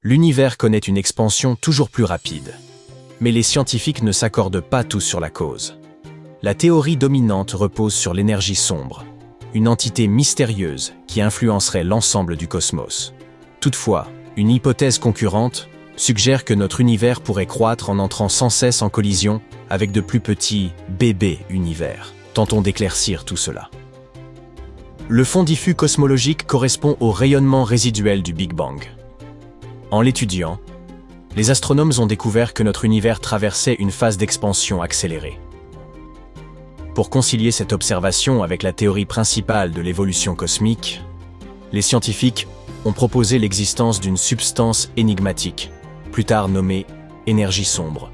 L'univers connaît une expansion toujours plus rapide. Mais les scientifiques ne s'accordent pas tous sur la cause. La théorie dominante repose sur l'énergie sombre, une entité mystérieuse qui influencerait l'ensemble du cosmos. Toutefois, une hypothèse concurrente suggère que notre univers pourrait croître en entrant sans cesse en collision avec de plus petits bébés univers. Tentons d'éclaircir tout cela. Le fond diffus cosmologique correspond au rayonnement résiduel du Big Bang. En l'étudiant, les astronomes ont découvert que notre univers traversait une phase d'expansion accélérée. Pour concilier cette observation avec la théorie principale de l'évolution cosmique, les scientifiques ont proposé l'existence d'une substance énigmatique, plus tard nommée énergie sombre,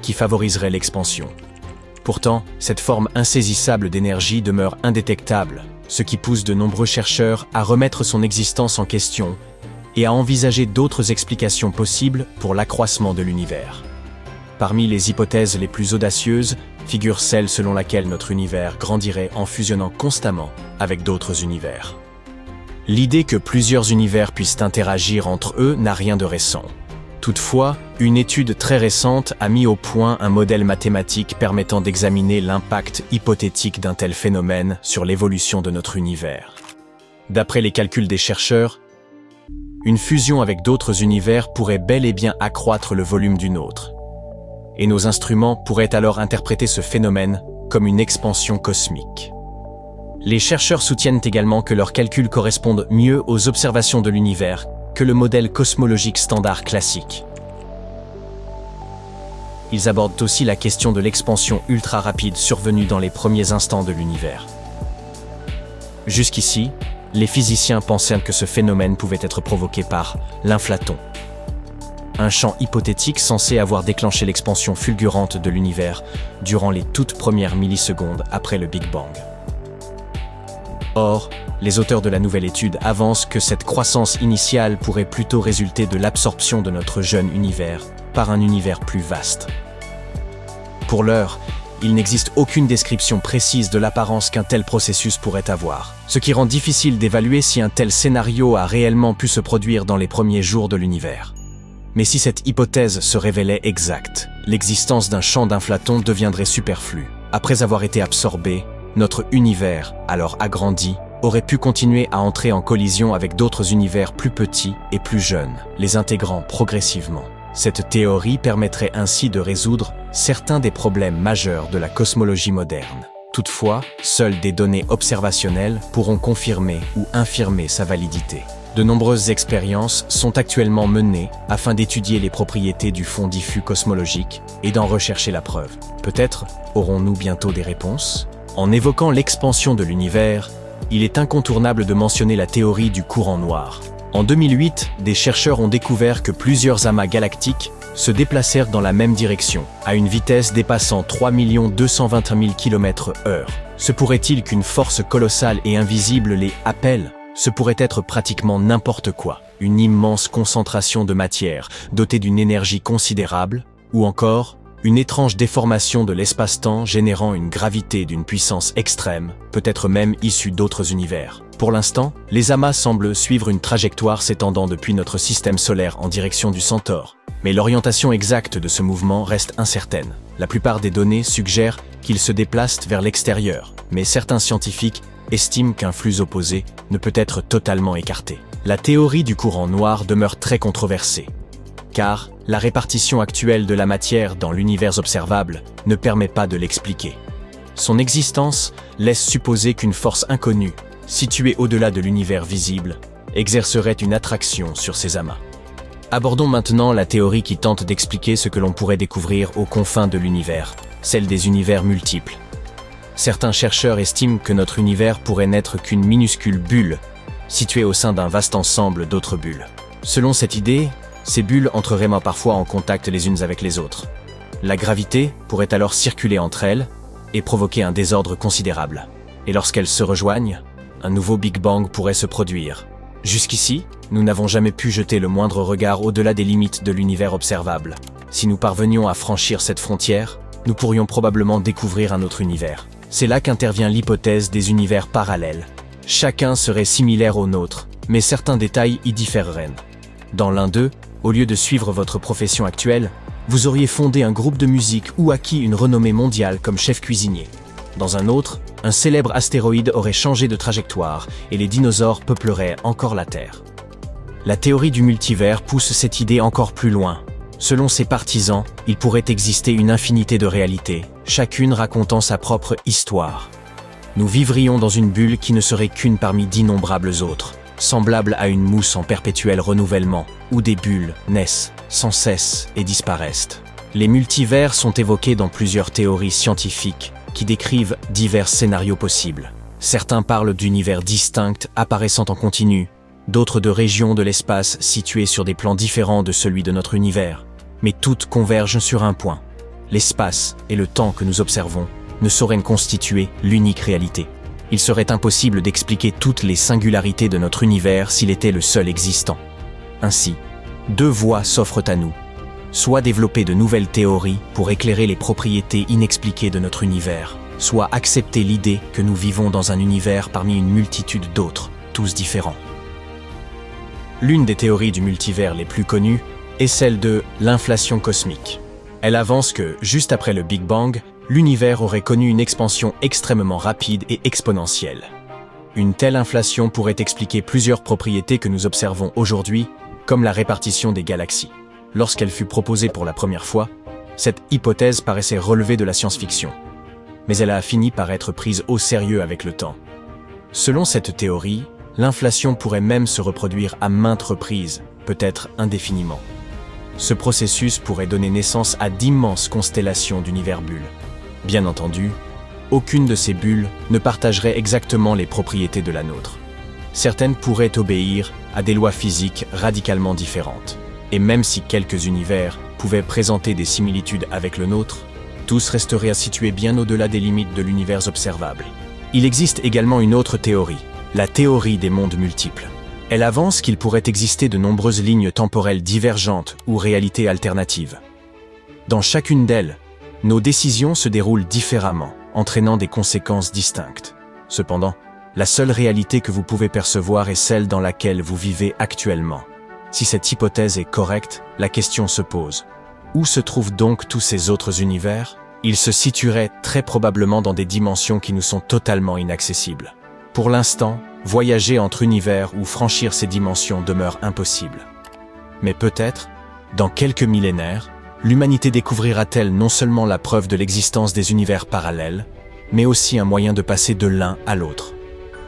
qui favoriserait l'expansion. Pourtant, cette forme insaisissable d'énergie demeure indétectable, ce qui pousse de nombreux chercheurs à remettre son existence en question et à envisager d'autres explications possibles pour l'accroissement de l'univers. Parmi les hypothèses les plus audacieuses figure celle selon laquelle notre univers grandirait en fusionnant constamment avec d'autres univers. L'idée que plusieurs univers puissent interagir entre eux n'a rien de récent. Toutefois, une étude très récente a mis au point un modèle mathématique permettant d'examiner l'impact hypothétique d'un tel phénomène sur l'évolution de notre univers. D'après les calculs des chercheurs, une fusion avec d'autres univers pourrait bel et bien accroître le volume du nôtre. Et nos instruments pourraient alors interpréter ce phénomène comme une expansion cosmique. Les chercheurs soutiennent également que leurs calculs correspondent mieux aux observations de l'univers que le modèle cosmologique standard classique. Ils abordent aussi la question de l'expansion ultra rapide survenue dans les premiers instants de l'univers. Jusqu'ici, les physiciens pensaient que ce phénomène pouvait être provoqué par l'inflaton, un champ hypothétique censé avoir déclenché l'expansion fulgurante de l'univers durant les toutes premières millisecondes après le Big Bang. Or, les auteurs de la nouvelle étude avancent que cette croissance initiale pourrait plutôt résulter de l'absorption de notre jeune univers par un univers plus vaste. Pour l'heure, il n'existe aucune description précise de l'apparence qu'un tel processus pourrait avoir, ce qui rend difficile d'évaluer si un tel scénario a réellement pu se produire dans les premiers jours de l'univers. Mais si cette hypothèse se révélait exacte, l'existence d'un champ d'inflaton deviendrait superflue. Après avoir été absorbé, notre univers, alors agrandi, aurait pu continuer à entrer en collision avec d'autres univers plus petits et plus jeunes, les intégrant progressivement. Cette théorie permettrait ainsi de résoudre certains des problèmes majeurs de la cosmologie moderne. Toutefois, seules des données observationnelles pourront confirmer ou infirmer sa validité. De nombreuses expériences sont actuellement menées afin d'étudier les propriétés du fond diffus cosmologique et d'en rechercher la preuve. Peut-être aurons-nous bientôt des réponses ? En évoquant l'expansion de l'univers, il est incontournable de mentionner la théorie du courant noir. En 2008, des chercheurs ont découvert que plusieurs amas galactiques se déplacèrent dans la même direction, à une vitesse dépassant 3 221 000 km/h. Se pourrait-il qu'une force colossale et invisible les appelle ? Ce pourrait être pratiquement n'importe quoi, une immense concentration de matière dotée d'une énergie considérable, ou encore une étrange déformation de l'espace-temps générant une gravité d'une puissance extrême, peut-être même issue d'autres univers. Pour l'instant, les amas semblent suivre une trajectoire s'étendant depuis notre système solaire en direction du Centaure, mais l'orientation exacte de ce mouvement reste incertaine. La plupart des données suggèrent qu'ils se déplacent vers l'extérieur, mais certains scientifiques estiment qu'un flux opposé ne peut être totalement écarté. La théorie du courant noir demeure très controversée, car la répartition actuelle de la matière dans l'univers observable ne permet pas de l'expliquer. Son existence laisse supposer qu'une force inconnue, située au-delà de l'univers visible, exercerait une attraction sur ces amas. Abordons maintenant la théorie qui tente d'expliquer ce que l'on pourrait découvrir aux confins de l'univers, celle des univers multiples. Certains chercheurs estiment que notre univers pourrait n'être qu'une minuscule bulle, située au sein d'un vaste ensemble d'autres bulles. Selon cette idée, ces bulles entreraient parfois en contact les unes avec les autres. La gravité pourrait alors circuler entre elles et provoquer un désordre considérable. Et lorsqu'elles se rejoignent, un nouveau Big Bang pourrait se produire. Jusqu'ici, nous n'avons jamais pu jeter le moindre regard au-delà des limites de l'univers observable. Si nous parvenions à franchir cette frontière, nous pourrions probablement découvrir un autre univers. C'est là qu'intervient l'hypothèse des univers parallèles. Chacun serait similaire au nôtre, mais certains détails y différeraient. Dans l'un d'eux, au lieu de suivre votre profession actuelle, vous auriez fondé un groupe de musique ou acquis une renommée mondiale comme chef cuisinier. Dans un autre, un célèbre astéroïde aurait changé de trajectoire et les dinosaures peupleraient encore la Terre. La théorie du multivers pousse cette idée encore plus loin. Selon ses partisans, il pourrait exister une infinité de réalités, chacune racontant sa propre histoire. Nous vivrions dans une bulle qui ne serait qu'une parmi d'innombrables autres, semblable à une mousse en perpétuel renouvellement, où des bulles naissent sans cesse et disparaissent. Les multivers sont évoqués dans plusieurs théories scientifiques qui décrivent divers scénarios possibles. Certains parlent d'univers distincts apparaissant en continu, d'autres de régions de l'espace situées sur des plans différents de celui de notre univers. Mais toutes convergent sur un point. L'espace et le temps que nous observons ne sauraient constituer l'unique réalité. Il serait impossible d'expliquer toutes les singularités de notre univers s'il était le seul existant. Ainsi, deux voies s'offrent à nous. Soit développer de nouvelles théories pour éclairer les propriétés inexpliquées de notre univers, soit accepter l'idée que nous vivons dans un univers parmi une multitude d'autres, tous différents. L'une des théories du multivers les plus connues est celle de l'inflation cosmique. Elle avance que, juste après le Big Bang, l'univers aurait connu une expansion extrêmement rapide et exponentielle. Une telle inflation pourrait expliquer plusieurs propriétés que nous observons aujourd'hui, comme la répartition des galaxies. Lorsqu'elle fut proposée pour la première fois, cette hypothèse paraissait relever de la science-fiction. Mais elle a fini par être prise au sérieux avec le temps. Selon cette théorie, l'inflation pourrait même se reproduire à maintes reprises, peut-être indéfiniment. Ce processus pourrait donner naissance à d'immenses constellations d'univers-bulles. Bien entendu, aucune de ces bulles ne partagerait exactement les propriétés de la nôtre. Certaines pourraient obéir à des lois physiques radicalement différentes. Et même si quelques univers pouvaient présenter des similitudes avec le nôtre, tous resteraient à situer bien au-delà des limites de l'univers observable. Il existe également une autre théorie, la théorie des mondes multiples. Elle avance qu'il pourrait exister de nombreuses lignes temporelles divergentes ou réalités alternatives. Dans chacune d'elles, nos décisions se déroulent différemment, entraînant des conséquences distinctes. Cependant, la seule réalité que vous pouvez percevoir est celle dans laquelle vous vivez actuellement. Si cette hypothèse est correcte, la question se pose. Où se trouvent donc tous ces autres univers? Ils se situeraient très probablement dans des dimensions qui nous sont totalement inaccessibles. Pour l'instant, voyager entre univers ou franchir ces dimensions demeure impossible. Mais peut-être, dans quelques millénaires, l'humanité découvrira-t-elle non seulement la preuve de l'existence des univers parallèles, mais aussi un moyen de passer de l'un à l'autre.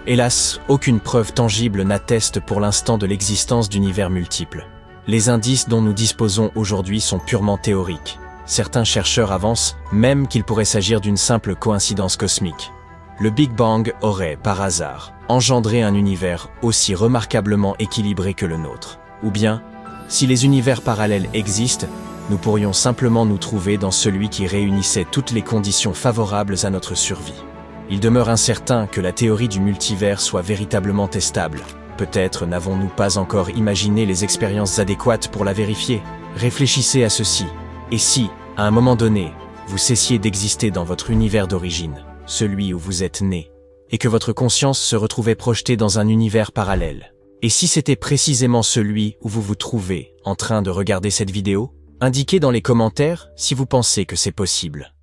Hélas, aucune preuve tangible n'atteste pour l'instant de l'existence d'univers multiples. Les indices dont nous disposons aujourd'hui sont purement théoriques. Certains chercheurs avancent même qu'il pourrait s'agir d'une simple coïncidence cosmique. Le Big Bang aurait, par hasard, engendré un univers aussi remarquablement équilibré que le nôtre. Ou bien, si les univers parallèles existent, nous pourrions simplement nous trouver dans celui qui réunissait toutes les conditions favorables à notre survie. Il demeure incertain que la théorie du multivers soit véritablement testable. Peut-être n'avons-nous pas encore imaginé les expériences adéquates pour la vérifier. Réfléchissez à ceci. Et si, à un moment donné, vous cessiez d'exister dans votre univers d'origine, celui où vous êtes né, et que votre conscience se retrouvait projetée dans un univers parallèle? Et si c'était précisément celui où vous vous trouvez en train de regarder cette vidéo? Indiquez dans les commentaires si vous pensez que c'est possible.